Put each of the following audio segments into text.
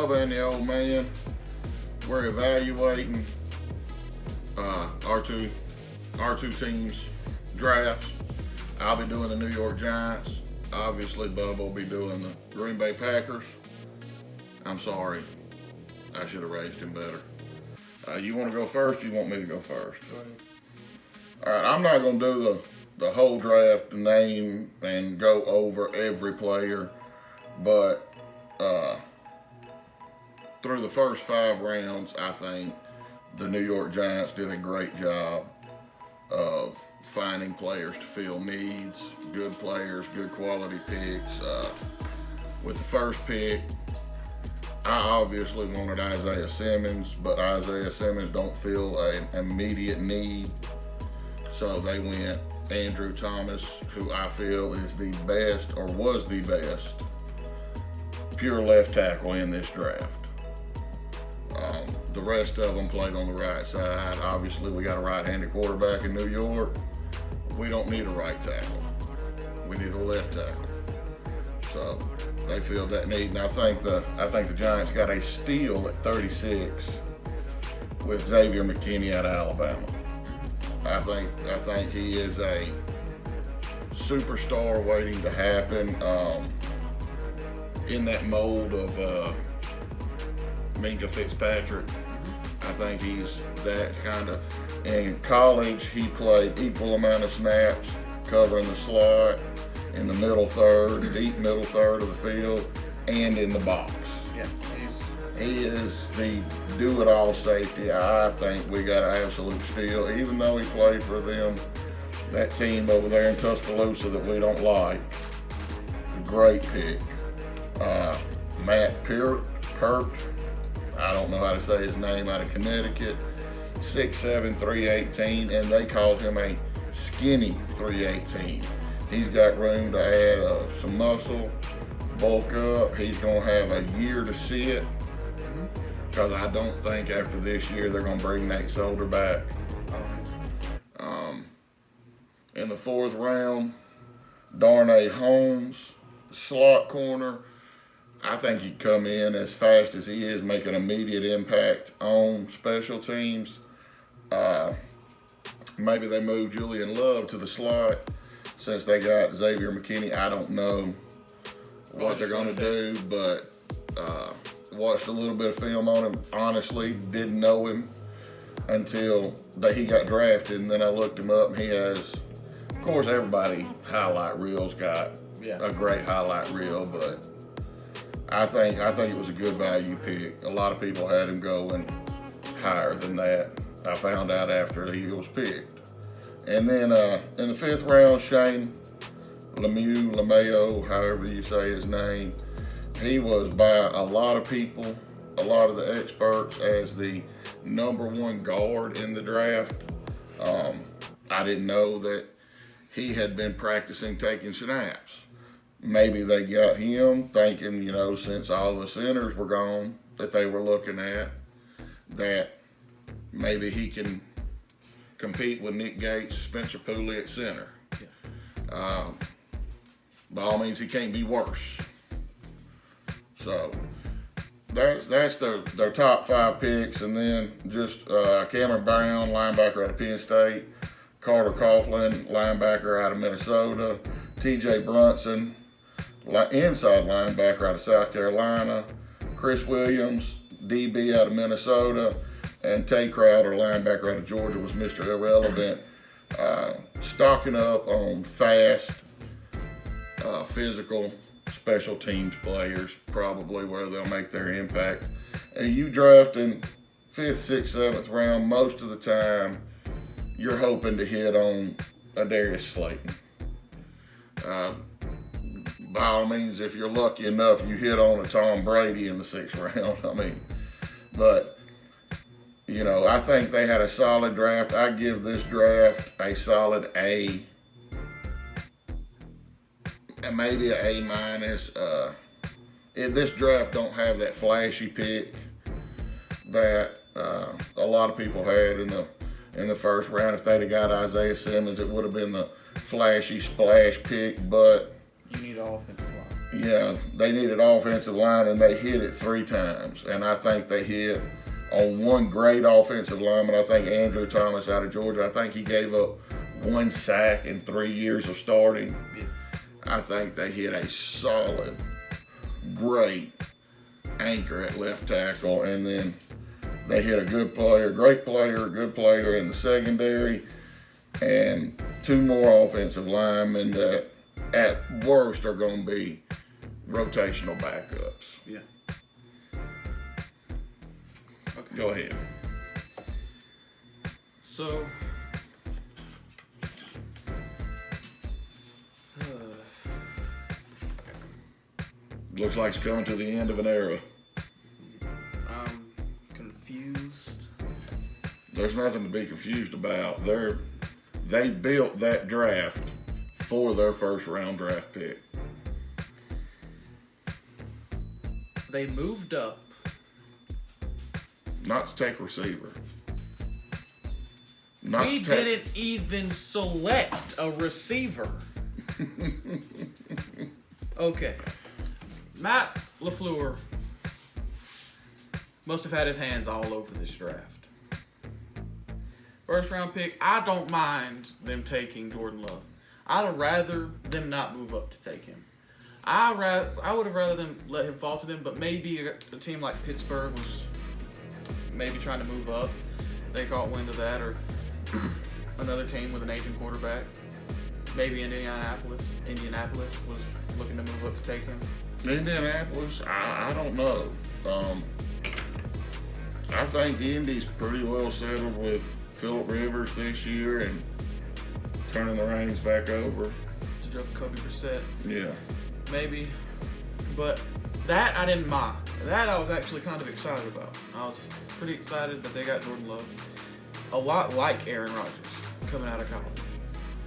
Bubba and the old man, we're evaluating our two teams' drafts. I'll be doing the New York Giants. Obviously, Bubba will be doing the Green Bay Packers. I'm sorry. I should have raised him better. You want to go first? You want me to go first? Go ahead. All right, I'm not going to do the whole draft, the name, and go over every player, but through the first 5 rounds, I think the New York Giants did a great job of finding players to fill needs, good players, good quality picks. With the first pick, I obviously wanted Isaiah Simmons, but Isaiah Simmons don't feel an immediate need. So they went Andrew Thomas, who I feel is the best, or was the best, pure left tackle in this draft. The rest of them played on the right side. Obviously, we got a right-handed quarterback in New York. We don't need a right tackle. We need a left tackle. So they filled that need, and I think the Giants got a steal at 36 with Xavier McKinney out of Alabama. I think he is a superstar waiting to happen. In that mold of Minkah Fitzpatrick, I think he's that kind of. In college, he played equal amount of snaps covering the slot, in the middle third, deep middle third of the field, and in the box. Yeah, he is the do-it-all safety. I think we got an absolute steal, even though he played for them, that team over there in Tuscaloosa that we don't like. Great pick. Matt Peart, I don't know how to say his name, out of Connecticut, 6'7", 318, and they called him a skinny 318. He's got room to add some muscle, bulk up. He's going to have a year to see it, because I don't think after this year they're going to bring Nate Solder back. In the 4th round, Darnay Holmes, slot corner. I think he'd come in as fast as he is, make an immediate impact on special teams. Maybe they move Julian Love to the slot since they got Xavier McKinney. I don't know what they're going to do, but watched a little bit of film on him. Honestly, didn't know him until he got drafted, and then I looked him up, and he has, of course, everybody highlight reels got a great highlight reel, but I think it was a good value pick. A lot of people had him going higher than that. I found out after he was picked. And then in the 5th round, Shane Lemieux, however you say his name, he was by a lot of people, a lot of the experts, as the #1 guard in the draft. I didn't know that he had been practicing taking snaps. Maybe they got him thinking, since all the centers were gone that they were looking at, that maybe he can compete with Nick Gates, Spencer Pooley at center. By all means, he can't be worse. So that's their top 5 picks, and then just Cameron Brown, linebacker out of Penn State, Carter Coughlin, linebacker out of Minnesota, T.J. Brunson, inside linebacker out of South Carolina, Chris Williams, DB out of Minnesota, and Tay Crowder, linebacker out of Georgia, was Mr. Irrelevant. Stocking up on fast, physical, special teams players, probably where they'll make their impact. And you draft in 5th, 6th, 7th round, most of the time, you're hoping to hit on a Darius Slayton. By all means, if you're lucky enough, you hit on a Tom Brady in the 6th round. But I think they had a solid draft. I give this draft a solid A, and maybe an A minus. This draft don't have that flashy pick that a lot of people had in the 1st round. If they'd have got Isaiah Simmons, it would have been the flashy splash pick, but you need an offensive line. Yeah, they needed offensive line, and they hit it 3 times. And I think they hit on one great offensive lineman. I think Andrew Thomas out of Georgia. I think he gave up 1 sack in 3 years of starting. Yeah. I think they hit a solid, great anchor at left tackle, and then they hit a good player, great player, a good player in the secondary, and 2 more offensive linemen that at worst are going to be rotational backups. Yeah. Okay. Go ahead. So, Looks like it's coming to the end of an era. I'm confused. There's nothing to be confused about. They built that draft for their first round draft pick. They moved up. Not to take receiver. We didn't even select a receiver. Okay. Matt LaFleur must have had his hands all over this draft. First round pick, I don't mind them taking Jordan Love. I'd have rather them not move up to take him. I would have rather them let him fall to them, but maybe a team like Pittsburgh was maybe trying to move up. They caught wind of that, or another team with an aging quarterback. Maybe Indianapolis was looking to move up to take him. Indianapolis, I don't know. I think Indy's pretty well settled with Phillip Rivers this year and turning the reins back over To Jacoby Brissett. Yeah. Maybe. But that I didn't mind. That I was actually kind of excited about. I was pretty excited that they got Jordan Love. A lot like Aaron Rodgers coming out of college.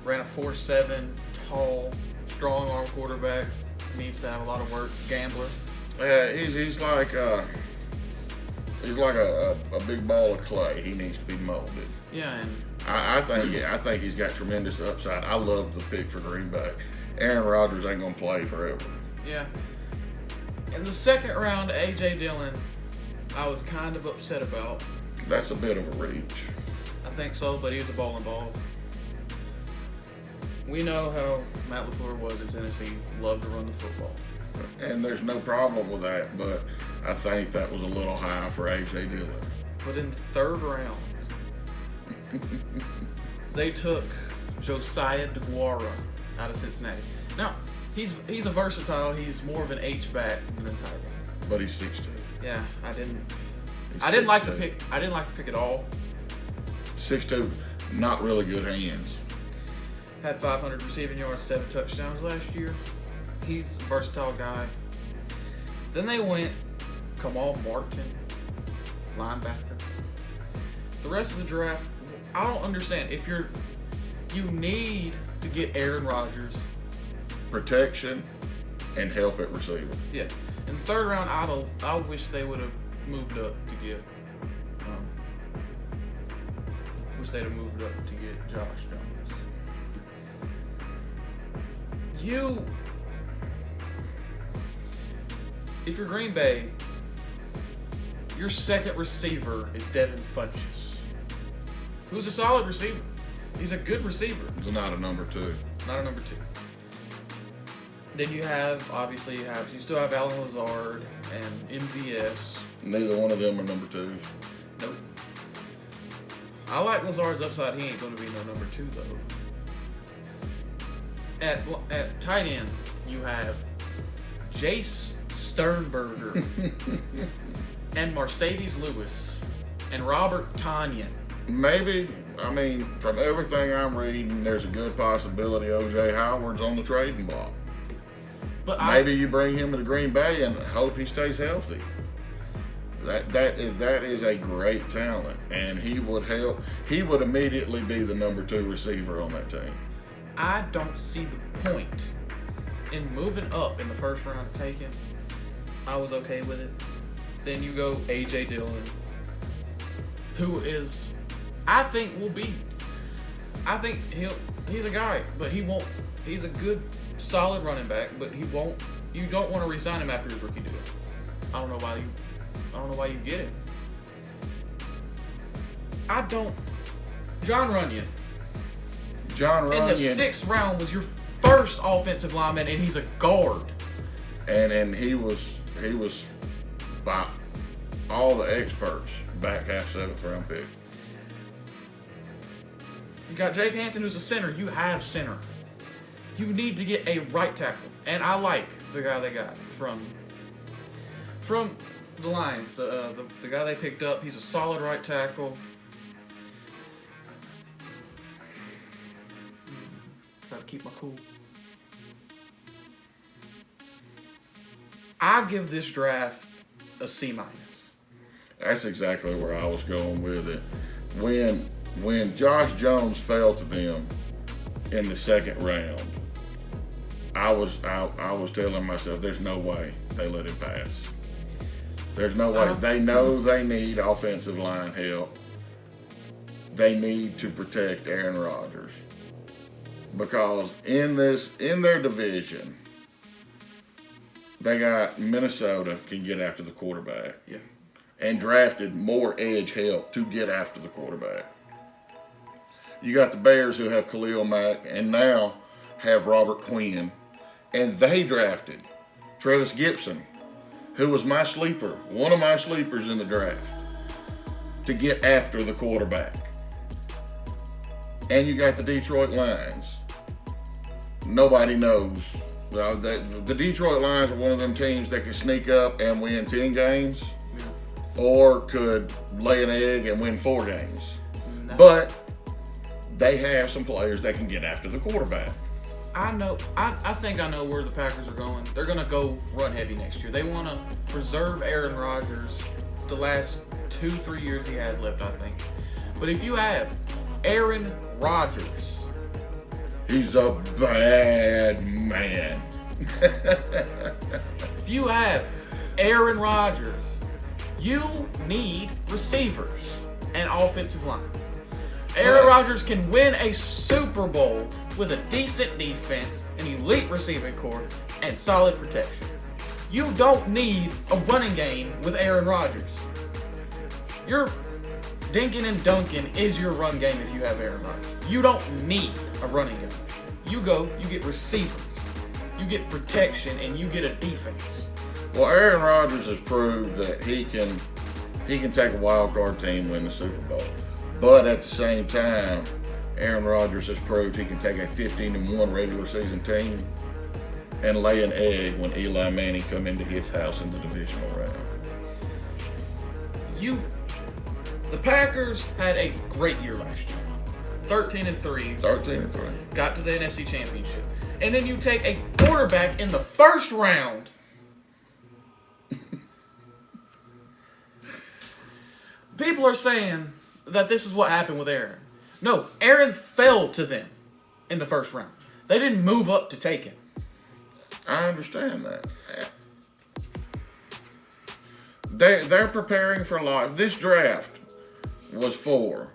Ran a 4.7, tall, strong arm quarterback. Needs to have a lot of work. Gambler. Yeah, he's like a big ball of clay. He needs to be molded. Yeah, and I think he's got tremendous upside. I love the pick for Green Bay. Aaron Rodgers ain't gonna play forever. yeah. In the second round, A.J. Dillon, I was kind of upset about. That's a bit of a reach. I think so, but he's a bowling ball. We know how Matt LaFleur was in Tennessee. Loved to run the football. And there's no problem with that, but I think that was a little high for A.J. Dillon. But in the third round, they took Josiah DeGuara out of Cincinnati. Now, he's a versatile. He's more of an H-back than a tight end. But he's 6'2". Yeah, I didn't He's like the 6'2". pick. I didn't like the pick at all. 6'2", not really good hands. Had 500 receiving yards, 7 touchdowns last year. He's a versatile guy. Then they went Kamal Martin, linebacker. The rest of the draft, I don't understand. If you need to get Aaron Rodgers. Protection and help at receiver. Yeah. In the third round, I wish they would have moved up to get. Wish they'd have moved up to get Josh Jones. If you're Green Bay, your second receiver is Devin Funchess, who's a solid receiver. He's a good receiver. He's not a number 2. Not a number 2. Then you still have Alan Lazard and MVS. Neither one of them are number 2s. Nope. I like Lazard's upside. He ain't going to be no number 2 though. At tight end, you have Jace Sternberger and Mercedes Lewis and Robert Tonyan. Maybe, from everything I'm reading, there's a good possibility O.J. Howard's on the trading block. But maybe you bring him to Green Bay and hope he stays healthy. That is a great talent, and he would help. He would immediately be the number 2 receiver on that team. I don't see the point in moving up in the first round to take him. I was okay with it. Then you go A.J. Dillon, who is, I think he's a guy, but he won't. He's a good solid running back, but he won't. You don't want to re-sign him after his rookie deal. I don't know why you get it. John Runyon. In the 6th round was your first offensive lineman, and he's a guard. And he was by all the experts back half 7th round pick. You got Jake Hansen, who's a center. You have center. You need to get a right tackle, and I like the guy they got from the Lions. The guy they picked up. He's a solid right tackle. Gotta keep my cool. I give this draft a C-. That's exactly where I was going with it. When Josh Jones fell to them in the 2nd round, I was telling myself, there's no way they let it pass. There's no way. They know they need offensive line help. They need to protect Aaron Rodgers. Because in their division, they got Minnesota can get after the quarterback. Yeah. And drafted more edge help to get after the quarterback. You got the Bears who have Khalil Mack and now have Robert Quinn. And they drafted Travis Gibson, who was my sleeper, one of my sleepers in the draft, to get after the quarterback. And you got the Detroit Lions. Nobody knows. The Detroit Lions are one of them teams that can sneak up and win 10 games or could lay an egg and win 4 games. No. But they have some players that can get after the quarterback. I think I know where the Packers are going. They're going to go run heavy next year. They want to preserve Aaron Rodgers the last 2-3 years he has left, I think. But if you have Aaron Rodgers, he's a bad man. if you have Aaron Rodgers, you need receivers and offensive line. Aaron Rodgers can win a Super Bowl with a decent defense, an elite receiving corps, and solid protection. You don't need a running game with Aaron Rodgers. Your dinking and dunking is your run game if you have Aaron Rodgers. You don't need a running game. You get receivers, you get protection, and you get a defense. Well, Aaron Rodgers has proved that he can take a wild card team and win the Super Bowl. But at the same time, Aaron Rodgers has proved he can take a 15-1 regular season team and lay an egg when Eli Manning come into his house in the divisional round. The Packers had a great year last year. 13-3. 13-3. Got to the NFC Championship. And then you take a quarterback in the 1st round. People are saying that this is what happened with Aaron. No, Aaron fell to them in the 1st round. They didn't move up to take him. I understand that. They're preparing for life. This draft was for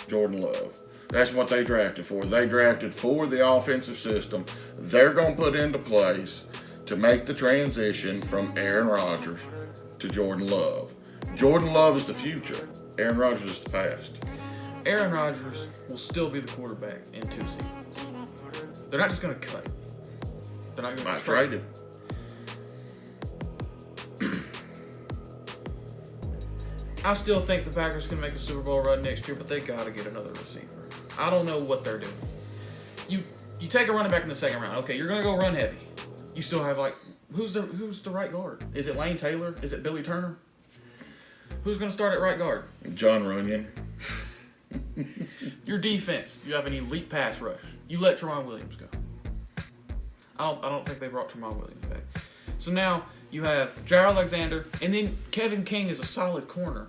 Jordan Love. That's what they drafted for. They drafted for the offensive system they're going to put into place to make the transition from Aaron Rodgers to Jordan Love. Jordan Love is the future. Aaron Rodgers is the past. Aaron Rodgers will still be the quarterback in 2 seasons. They're not just going to cut him. They're not going to trade him. I still think the Packers can make a Super Bowl run next year, but they got to get another receiver. I don't know what they're doing. You take a running back in the 2nd round. Okay, you're going to go run heavy. You still have who's the right guard? Is it Lane Taylor? Is it Billy Turner? Who's going to start at right guard? John Runyon. Your defense, you have an elite pass rush. You let Tramon Williams go. I don't think they brought Tramon Williams back. So now you have Jair Alexander, and then Kevin King is a solid corner.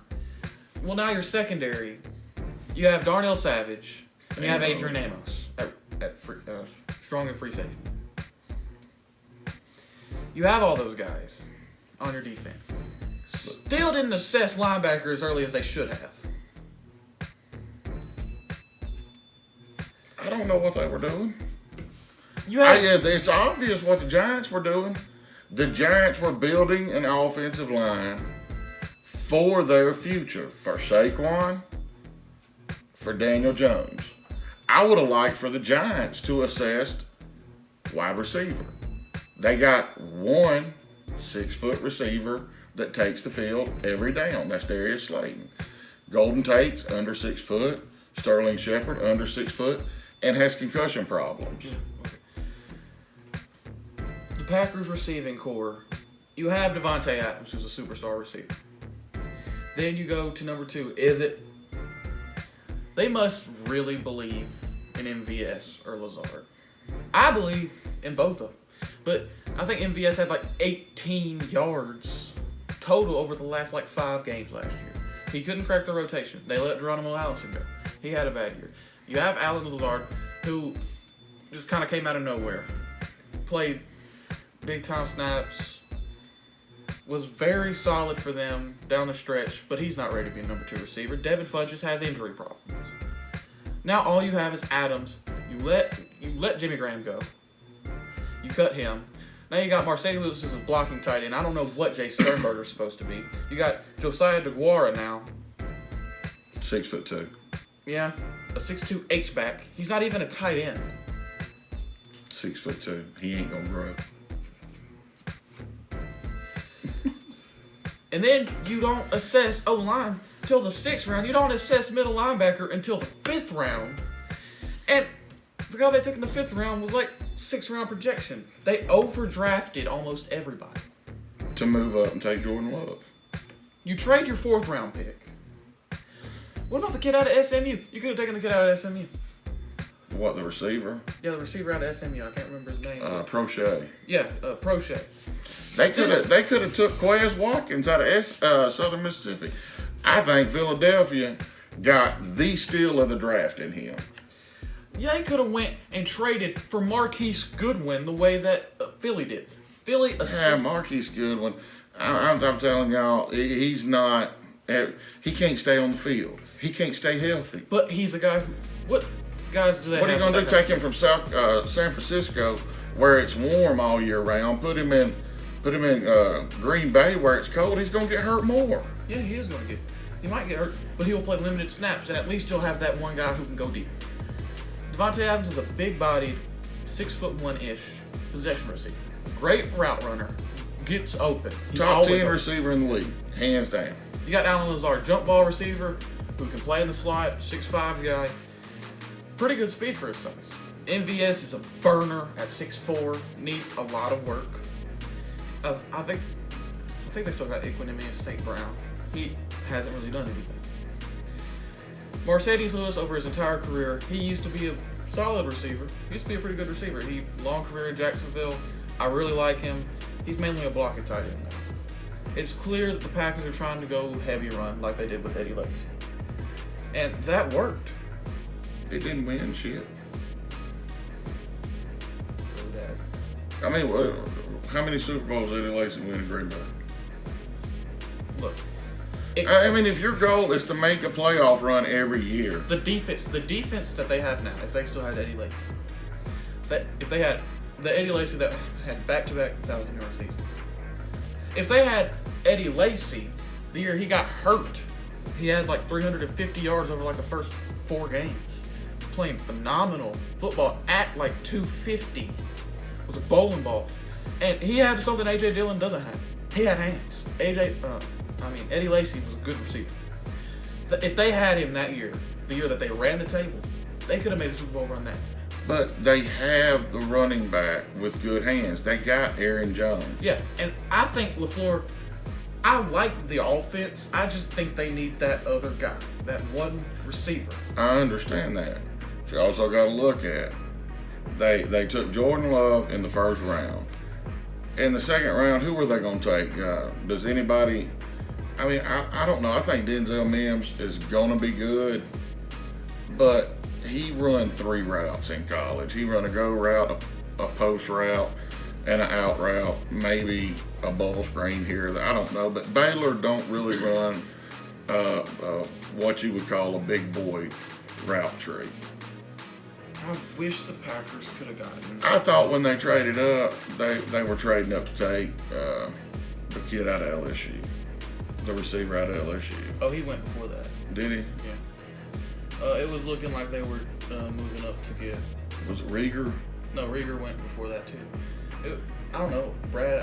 Well, now your secondary, you have Darnell Savage, and you have Adrian Amos at strong and free safety. You have all those guys on your defense. Still didn't assess linebacker as early as they should have. I don't know what they were doing. It's obvious what the Giants were doing. The Giants were building an offensive line for their future, for Saquon, for Daniel Jones. I would have liked for the Giants to assess wide receiver. They got one 6-foot receiver that takes the field every down. That's Darius Slayton. Golden Tate's under 6 foot. Sterling Shepard under 6 foot and has concussion problems. The Packers receiving core, you have Devontae Adams, who's a superstar receiver. Then you go to number 2. They must really believe in MVS or Lazard. I believe in both of them. But I think MVS had like 18 yards total over the last 5 games last year. He couldn't crack the rotation. They let Geronimo Allison go. He had a bad year. You have Allen Lazard, who just kind of came out of nowhere. Played big-time snaps. Was very solid for them down the stretch, but he's not ready to be a number 2 receiver. Devin Funchess has injury problems. Now all you have is Adams. You let Jimmy Graham go. You cut him. Now you got Marcedes Lewis as a blocking tight end. I don't know what Jay Sternberger is supposed to be. You got Josiah DeGuara now. 6'2". Yeah, a 6'2" H-back. He's not even a tight end. 6'2". He ain't gonna grow. And then you don't assess O-line until the 6th round. You don't assess middle linebacker until the 5th round. And the guy they took in the 5th round was 6th round projection. They overdrafted almost everybody. To move up and take Jordan Love. You trade your 4th round pick. What about the kid out of SMU? You could have taken the kid out of SMU. What, the receiver? Yeah, the receiver out of SMU. I can't remember his name. Prochet. Yeah, Prochet. They could have took Quez Watkins out of Southern Mississippi. I think Philadelphia got the steal of the draft in him. Yeah, he could have went and traded for Marquise Goodwin the way that Philly did. Marquise Goodwin. I'm telling y'all, he's not. He can't stay on the field. He can't stay healthy. But he's a guy who. What guys do they What have? are you going to do? Take him from San Francisco, where it's warm all year round. Put him in Green Bay, where it's cold. He's going to get hurt more. Yeah, he is going to get. He might get hurt, but he will play limited snaps, and at least you'll have that one guy who can go deep. Devontae Adams is a big-bodied, 6'1" possession receiver. Great route runner. Gets open. He's Top 10 open. receiver in the league, hands down. You got Allen Lazard, jump ball receiver, who can play in the slot, 6'5" guy. Pretty good speed for his size. MVS is a burner at 6'4", needs a lot of work. I think they still got Equanimeous St. Brown. He hasn't really done anything. Marcedes Lewis, over his entire career, he used to be a solid receiver. He used to be a pretty good receiver. Long career in Jacksonville. I really like him. He's mainly a blocking tight end now. It's clear that the Packers are trying to go heavy run like they did with Eddie Lacy. And that worked. It didn't win shit. I mean, how many Super Bowls did Eddie Lacy win in Green Bay? Look. I mean, if your goal is to make a playoff run every year. The defense that they have now, if they still had Eddie Lacy, if they had the Eddie Lacy that had back-to-back 1,000-yard seasons, if they had Eddie Lacy the year he got hurt, he had 350 yards over the first 4 games, playing phenomenal football at 250. It was a bowling ball, and he had something AJ Dillon doesn't have. He had hands. Eddie Lacy was a good receiver. If they had him that year, the year that they ran the table, they could have made a Super Bowl run that year. But they have the running back with good hands. They got Aaron Jones. Yeah, and I think LaFleur, I like the offense. I just think they need that other guy, that one receiver. I understand that. But you also got to look at, they took Jordan Love in the first round. In the second round, who were they going to take? Does anybody... I don't know. I think Denzel Mims is going to be good, but he run 3 routes in college. He run a go route, a post route, and an out route, maybe a bubble screen here. I don't know, but Baylor don't really run what you would call a big boy route tree. I wish the Packers could have gotten him. I thought when they traded up, they were trading up to take the kid out of LSU, the receiver out of LSU. Oh, he went before that. Did he? Yeah. It was looking like they were moving up to get. Was it Rieger? No, Rieger went before that too. I don't know. Brandon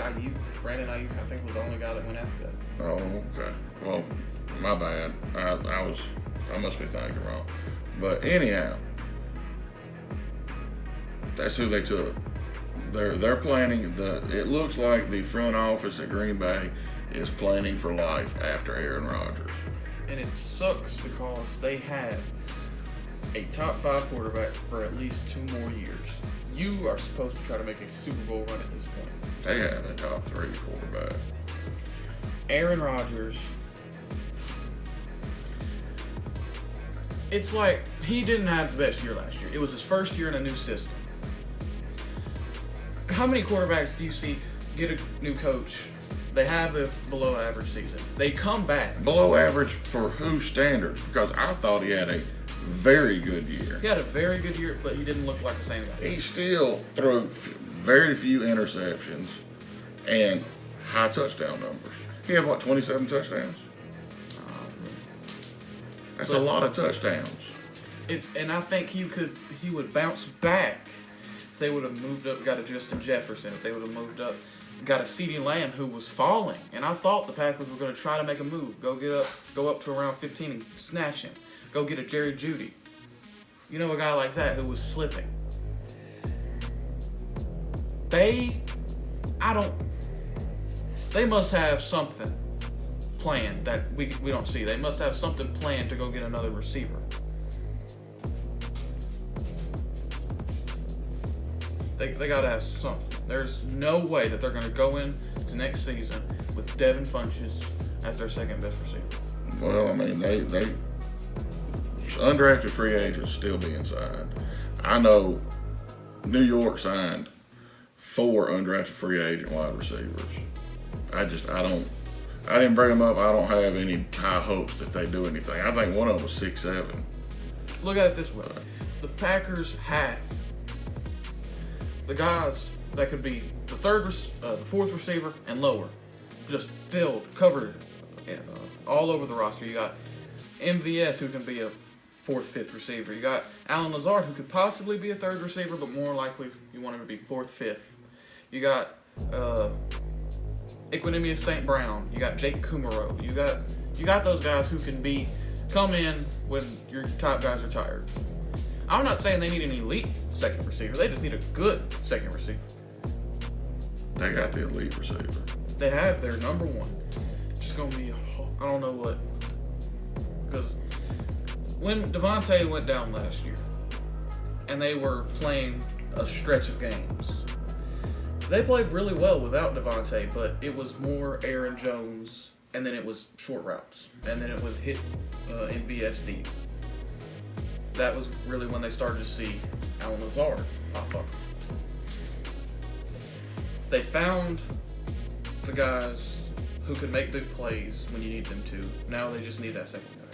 Ayuk, I think was the only guy that went after that. Oh, okay. Well, my bad. I must be thinking wrong. But anyhow, that's who they took. They're planning it looks like the front office at Green Bay is planning for life after Aaron Rodgers. And it sucks because they have a top 5 quarterback for at least 2 more years. You are supposed to try to make a Super Bowl run at this point. They have a top 3 quarterback. Aaron Rodgers. It's like he didn't have the best year last year. It was his first year in a new system. How many quarterbacks do you see get a new coach? They have a below average season. They come back. Below average for whose standards? Because I thought he had a very good year. He had a very good year, but he didn't look like the same guy. He still threw very few interceptions and high touchdown numbers. He had, 27 touchdowns? That's a lot of touchdowns. And I think he would bounce back if they would have moved up, got a Justin Jefferson, if they would have moved up, got a CeeDee Lamb who was falling. And I thought the Packers were going to try to make a move, go up to around 15 and snatch him. Go get a Jerry Jeudy. You know, a guy like that who was slipping. They must have something planned that we don't see. They must have something planned to go get another receiver. They got to have something. There's no way that they're going to go into next season with Devin Funchess as their second best receiver. Well, I mean, they undrafted free agents still being signed. I know New York signed 4 undrafted free agent wide receivers. I didn't bring them up. I don't have any high hopes that they do anything. I think one of them was 6'7". Look at it this way. The Packers have the guys that could be the 4th receiver and lower. Just covered all over the roster. You got MVS who can be a 4th, 5th receiver. You got Allen Lazard who could possibly be a 3rd receiver, but more likely you want him to be 4th, 5th. You got Equanimeous St. Brown. You got Jake Kumaro. You got those guys who can come in when your top guys are tired. I'm not saying they need an elite second receiver. They just need a good second receiver. They got the elite receiver. They have their number one. Just gonna be I don't know what. Because when Devontae went down last year, and they were playing a stretch of games, they played really well without Devontae, but it was more Aaron Jones, and then it was short routes, and then it was hit MVS deep. That was really when they started to see Allen Lazard pop up. They found the guys who could make big plays when you need them to. Now they just need that second guy.